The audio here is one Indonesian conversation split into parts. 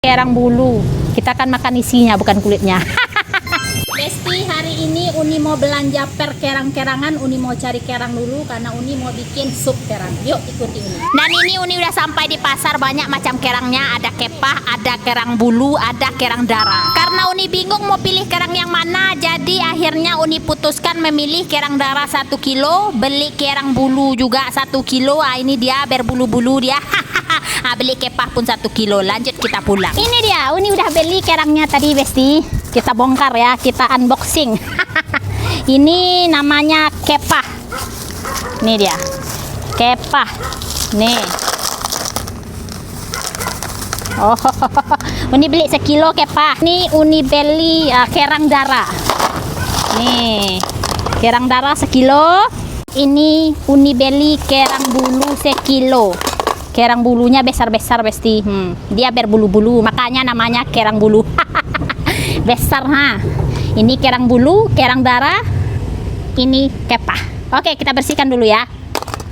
Kerang bulu. Kita akan makan isinya, bukan kulitnya. Besti, hari ini Uni mau belanja per kerang-kerangan. Uni mau cari kerang dulu karena Uni mau bikin sup kerang. Yuk ikuti Uni. Dan ini Uni udah sampai di pasar, banyak macam kerangnya. Ada kepah, ada kerang bulu, ada kerang darah. Karena Uni bingung mau pilih kerang yang mana, jadi akhirnya Uni putuskan memilih kerang darah 1 kilo, beli kerang bulu juga 1 kilo. Ini dia berbulu-bulu dia. Beli kepah pun 1 kilo. Lanjut kita pulang. Ini dia, Uni udah beli kerangnya tadi, Besti. Kita bongkar ya, kita unboxing. Ini namanya kepah. Ini dia, kepah. Nih. Oh, Uni beli 1 kilo kepah. Ini Uni beli kerang darah. Nih, kerang darah 1 kilo. Ini Uni beli kerang bulu 1 kilo. Kerang bulunya besar-besar, Besti. Dia berbulu-bulu, makanya namanya kerang bulu. Besar, ha. Ini kerang bulu, kerang darah. Ini kepah. Oke, kita bersihkan dulu ya.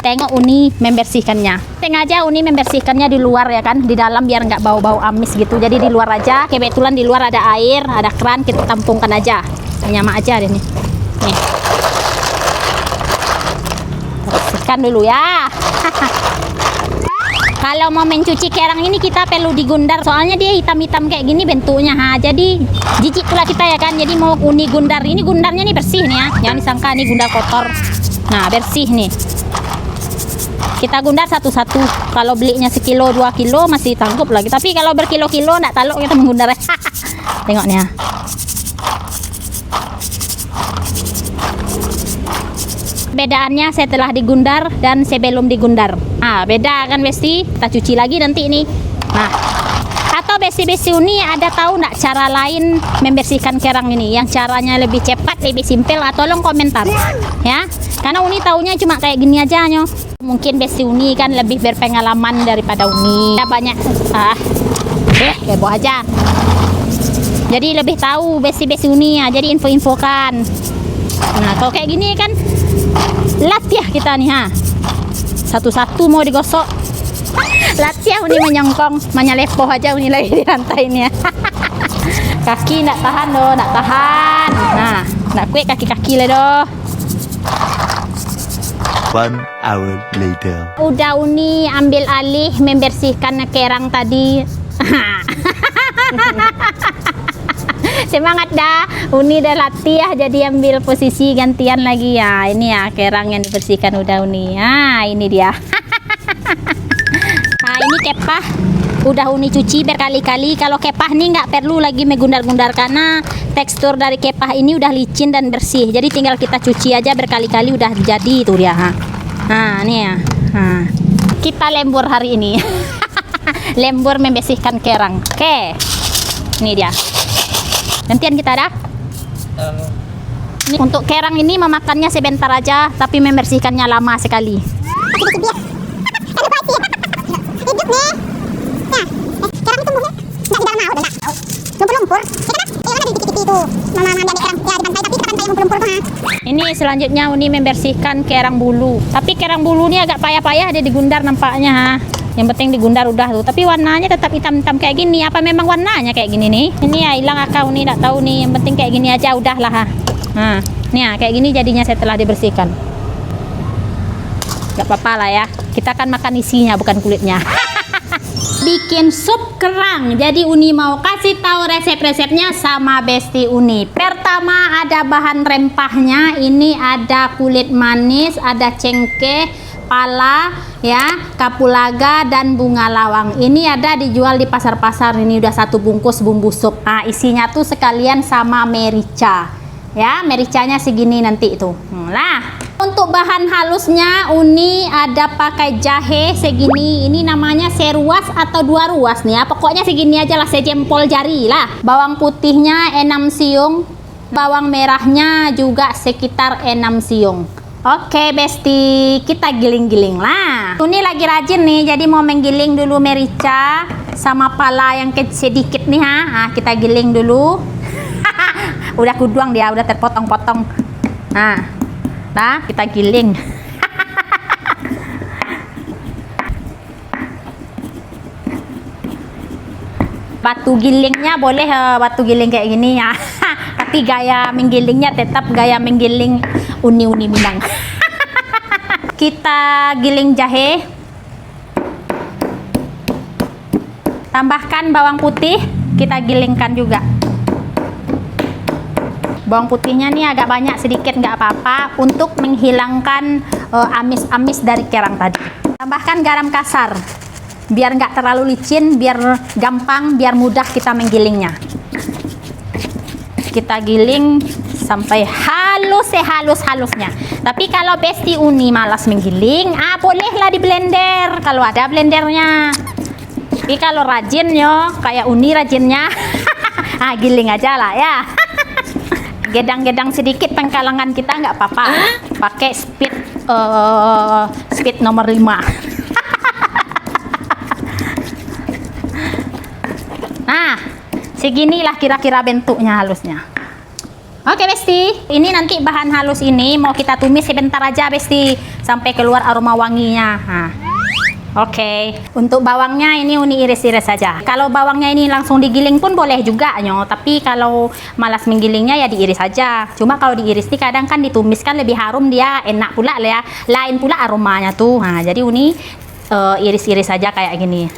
Tengok Uni membersihkannya. Sengaja Uni membersihkannya di luar ya kan, di dalam biar nggak bau-bau amis gitu. Jadi di luar aja. Kebetulan di luar ada air, ada keran, kita tampungkan aja. Nyama aja deh nih. Nih. Bersihkan dulu ya. Kalau mau mencuci kerang ini kita perlu digundar, soalnya dia hitam-hitam kayak gini bentuknya, ha. Jadi jijik pula kita ya kan. Jadi mau Uni gundar. Ini gundarnya nih bersih nih ya. Jangan disangka ini gundar kotor. Nah, bersih nih. Kita gundar satu-satu. Kalau belinya 1 kilo, 2 kilo masih tanggup lagi. Tapi kalau berkilo-kilo enggak taluk kita menggundar. Tengok nih ya. Bedaannya setelah digundar dan sebelum digundar. Beda kan, Besti? Kita cuci lagi nanti ini. Nah, atau Besti-Besti Uni ada tahu nggak cara lain membersihkan kerang ini yang caranya lebih cepat, lebih simpel? Tolong komentar ya. Karena Uni taunya cuma kayak gini aja nyo. Mungkin Besti Uni kan lebih berpengalaman daripada Uni. Ada banyak heboh aja. Jadi lebih tahu Besti-Besti Uni ya. Jadi info-infokan. Nah, kalau kayak gini kan latih kita nih, ha. Satu-satu mau digosok. Latih Uni menyongkong, menyelepoh aja Uni lagi di lantai ini ya. Kaki nggak tahan doh, nggak tahan. Nah, nggak kuat kaki-kaki le doh. 1 hour later. Udah Uni ambil alih membersihkan kerang tadi. Semangat dah, Uni udah latih ya, jadi ambil posisi gantian lagi ya. Ini ya kerang yang dibersihkan udah Uni. Ini dia. Ini kepah udah Uni cuci berkali-kali. Kalau kepah nih nggak perlu lagi megundar-gundar karena tekstur dari kepah ini udah licin dan bersih. Jadi tinggal kita cuci aja berkali-kali udah jadi itu dia. Ini ya. Kita lembur hari ini. Lembur membersihkan kerang. Oke. Ini dia. Gantian kita dah. Ini untuk kerang ini memakannya sebentar aja, tapi membersihkannya lama sekali. Ini selanjutnya Uni membersihkan kerang bulu. Tapi kerang bulu ini agak payah-payah dia digundar nampaknya, ha. Yang penting digundar udah tuh, tapi warnanya tetap hitam-hitam kayak gini. Apa memang warnanya kayak gini nih? Ini ya hilang akal nih, nggak tahu nih. Yang penting kayak gini aja udahlah, ha. Nih ya kayak gini jadinya setelah dibersihkan. Gak apa-apa lah ya. Kita akan makan isinya bukan kulitnya. Bikin sup kerang. Jadi Uni mau kasih tahu resep-resepnya sama Besti Uni. Pertama ada bahan rempahnya. Ini ada kulit manis, ada cengkeh, pala ya, kapulaga dan bunga lawang. Ini ada dijual di pasar-pasar. Ini udah 1 bungkus bumbu sup. Isinya tuh sekalian sama merica ya, mericanya segini nanti itu. Untuk bahan halusnya Uni ada pakai jahe segini. Ini namanya seruas atau 2 ruas nih ya. Pokoknya segini aja lah, sejempol jari lah. Bawang putihnya 6 siung, bawang merahnya juga sekitar 6 siung. Oke Besti, kita giling-giling lah. Uni lagi rajin nih, jadi mau menggiling dulu merica sama pala yang sedikit nih, ha. Kita giling dulu. Udah kuduang dia, udah terpotong-potong. Nah, kita giling. Batu gilingnya boleh batu giling kayak gini ya. Tapi gaya menggilingnya tetap gaya menggiling uni-uni Minang. Kita giling jahe. Tambahkan bawang putih, kita gilingkan juga. Bawang putihnya nih agak banyak sedikit nggak apa-apa untuk menghilangkan amis-amis dari kerang tadi. Tambahkan garam kasar biar nggak terlalu licin, biar gampang, biar mudah kita menggilingnya. Kita giling sampai halus sehalus-halusnya. Tapi kalau Besti Uni malas menggiling, bolehlah di blender kalau ada blendernya. Tapi kalau rajin yo kayak Uni rajinnya, giling aja lah ya. Gedang-gedang sedikit pengkalangan kita nggak apa-apa. Pakai speed nomor 5. Nah, seginilah kira-kira bentuknya halusnya. Oke Besti, ini nanti bahan halus ini mau kita tumis sebentar aja Besti sampai keluar aroma wanginya. Oke, untuk bawangnya ini Uni iris-iris saja. Kalau bawangnya ini langsung digiling pun boleh juga nyo, tapi kalau malas menggilingnya ya diiris saja. Cuma kalau diiris nih kadang kan ditumis kan lebih harum, dia enak pula ya. Lain pula aromanya tuh. Jadi Uni iris-iris saja kayak gini.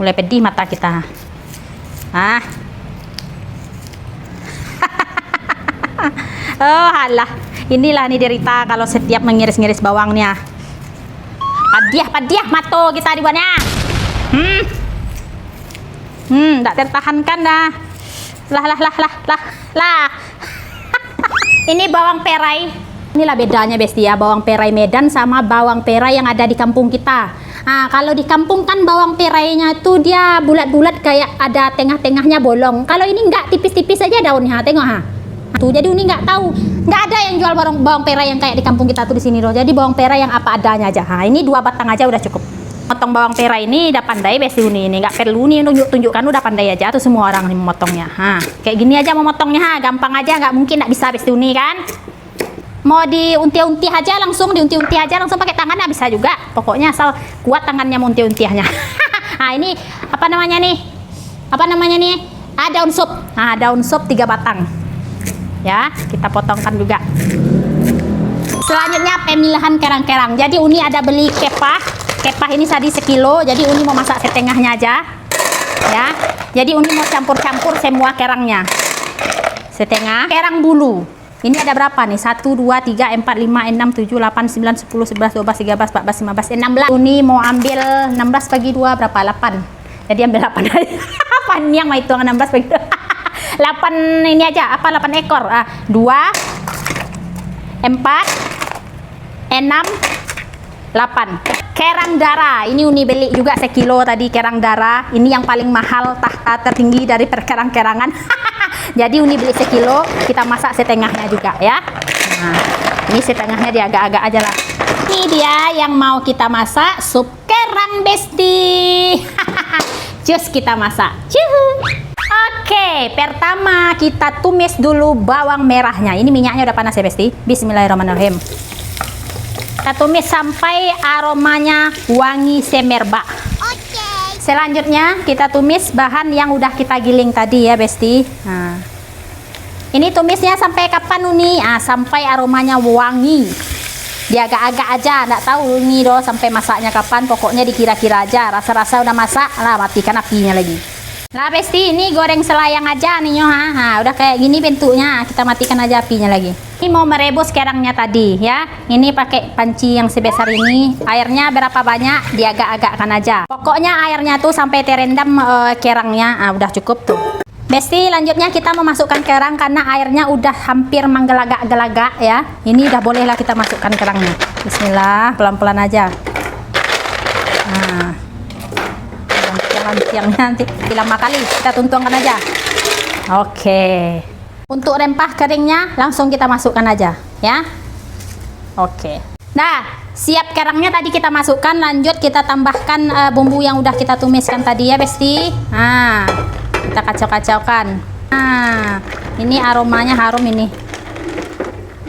Mulai pedih mata kita. Oh halah, inilah nih derita kalau setiap mengiris-ngiris bawangnya. Padiah mato kita dibuatnya. Tak tertahankan dah. Lah. Ini bawang perai. Inilah bedanya Besti ya, bawang perai Medan sama bawang perai yang ada di kampung kita. Kalau di kampung kan bawang perainya tuh dia bulat-bulat kayak ada tengah-tengahnya bolong. Kalau ini enggak, tipis-tipis aja daunnya. Tengok tuh, jadi Uni nggak tahu, nggak ada yang jual bawang perai yang kayak di kampung kita tuh di sini loh. Jadi bawang perai yang apa adanya aja. Ini 2 batang aja udah cukup. Potong bawang perai ini udah pandai Besti Uni ini, nggak perlu nih tunjuk-tunjukkan, udah pandai aja tuh semua orang nih memotongnya. Kayak gini aja memotongnya, gampang aja, nggak mungkin nggak bisa Besti Uni kan. Mau diunti-unti aja langsung, pakai tangan nggak bisa juga. Pokoknya asal kuat tangannya mau unti-untiahnya. Ini apa namanya nih? Daun sup. Daun sup 3 batang. Ya, kita potongkan juga. Selanjutnya pemilihan kerang-kerang. Jadi Uni ada beli kepah ini tadi 1 kilo. Jadi Uni mau masak setengahnya aja ya. Jadi Uni mau campur-campur semua kerangnya setengah. Kerang bulu ini ada berapa nih? 1, 2, 3, 4, 5, 6, 7, 8, 9, 10, 11, 12, 13, 14, 15, 16. Uni mau ambil 16 bagi 2 berapa? 8. Jadi ambil 8 aja. Apa nih yang mau hitung 16 bagi 2? 8 ini aja, 8 ekor. 2 4 6 8 kerang darah. Ini Uni beli juga 1 kilo tadi kerang darah. Ini yang paling mahal, tahta tertinggi dari perkerang-kerangan. Jadi Uni beli 1 kilo, kita masak setengahnya juga ya. Ini setengahnya dia agak-agak aja lah. Ini dia yang mau kita masak, sup kerang Besti. Cus kita masak. Oke, pertama kita tumis dulu bawang merahnya. Ini minyaknya udah panas ya Besti. Bismillahirrahmanirrahim. Kita tumis sampai aromanya wangi semerbak. Selanjutnya kita tumis bahan yang udah kita giling tadi ya Besti. Ini tumisnya sampai kapan Uni? Sampai aromanya wangi. Dia agak-agak aja, nggak tahu ini doh sampai masaknya kapan. Pokoknya dikira-kira aja. Rasa-rasa udah masak lah, matikan apinya lagi. Lah Besti, ini goreng selayang aja nih udah kayak gini bentuknya, kita matikan aja apinya lagi. Ini mau merebus kerangnya tadi ya. Ini pakai panci yang sebesar ini. Airnya berapa banyak diagak-agakkan aja. Pokoknya airnya tuh sampai terendam kerangnya. Udah cukup tuh. Besti, lanjutnya kita memasukkan kerang karena airnya udah hampir menggelagak-gelagak ya. Ini udah bolehlah kita masukkan kerangnya. Bismillah, pelan-pelan aja. Siangnya nanti lama kali kita tuangkan aja. Oke. Untuk rempah keringnya langsung kita masukkan aja ya. Oke. Nah, siap kerangnya tadi kita masukkan. Lanjut kita tambahkan bumbu yang udah kita tumiskan tadi ya Besti. Kita kacau-kacaukan. Ini aromanya harum ini.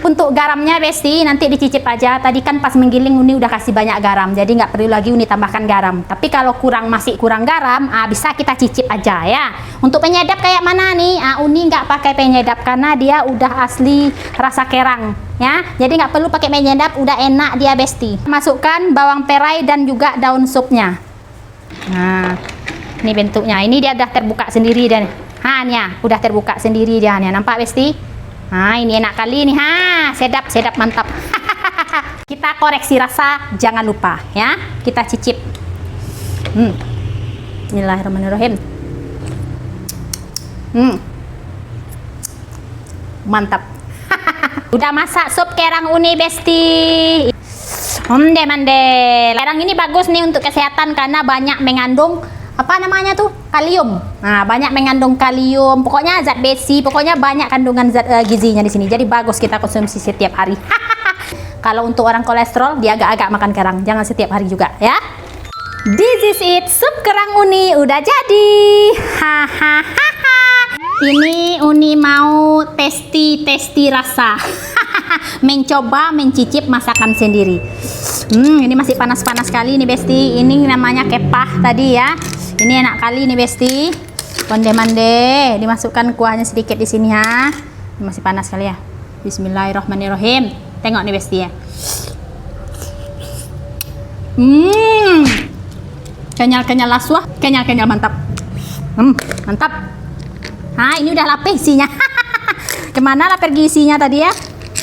Untuk garamnya Besti nanti dicicip aja. Tadi kan pas menggiling Uni udah kasih banyak garam, jadi nggak perlu lagi Uni tambahkan garam. Tapi kalau masih kurang garam, bisa kita cicip aja ya. Untuk penyedap kayak mana nih? Uni nggak pakai penyedap karena dia udah asli rasa kerang ya. Jadi nggak perlu pakai penyedap, udah enak dia Besti. Masukkan bawang perai dan juga daun supnya. Nah, ini bentuknya. Ini dia udah terbuka sendiri dan udah terbuka sendiri dia. Nampak Besti? Ini enak kali nih, sedap mantap. Kita koreksi rasa, jangan lupa ya. Kita cicip. Bismillahirrahmanirrahim. Mantap. Udah masak sup kerang Uni Besti. Mande. Kerang ini bagus nih untuk kesehatan karena banyak mengandung apa namanya tuh, kalium. Banyak mengandung kalium, pokoknya zat besi, pokoknya banyak kandungan zat gizinya di sini. Jadi bagus kita konsumsi setiap hari. Kalau untuk orang kolesterol, dia agak-agak makan kerang, jangan setiap hari juga ya. This is it, sup kerang Uni udah jadi. Ini Uni mau testi rasa. Mencoba mencicip masakan sendiri. Ini masih panas-panas kali nih Besti. Ini namanya kepah tadi ya. Ini enak kali nih Besti. Mande. Dimasukkan kuahnya sedikit di sini ya. Ini masih panas kali ya. Bismillahirrahmanirrahim. Tengok nih Besti ya. Kenyal laswah, kenyal mantap. Mantap. Ini udah lapih isinya. Kemana lah pergi isinya tadi ya?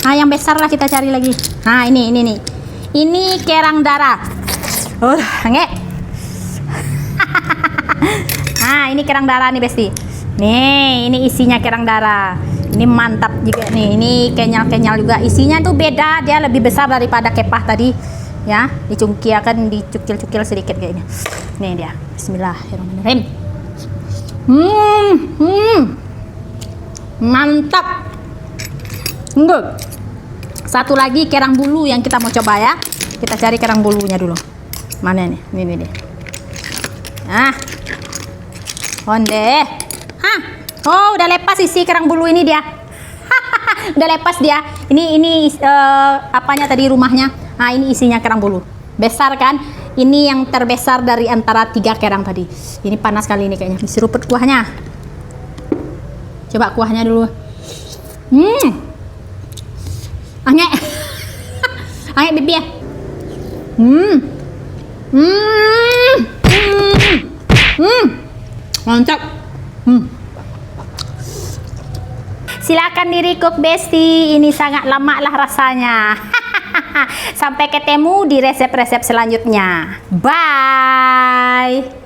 Yang besar lah kita cari lagi. Ini nih. Ini kerang darah. Ini kerang darah nih Besti. Nih, ini isinya kerang darah. Ini mantap juga nih. Ini kenyal juga. Isinya tuh beda, dia lebih besar daripada kepah tadi. Ya, dicungkilkan, dicukil-cukil sedikit kayaknya. Nih dia. Bismillahirrahmanirrahim. Mantap. Satu lagi kerang bulu yang kita mau coba ya. Kita cari kerang bulunya dulu. Mana nih? Ini deh. Onde. Udah lepas isi kerang bulu ini dia. Udah lepas dia. Ini apanya tadi rumahnya? Ini isinya kerang bulu. Besar kan? Ini yang terbesar dari antara 3 kerang tadi. Ini panas kali ini kayaknya. Diseruput kuahnya. Coba kuahnya dulu. Angek bibi ya. Mantap. Silakan di recook Besti. Ini sangat lama lah rasanya. Sampai ketemu di resep-resep selanjutnya. Bye.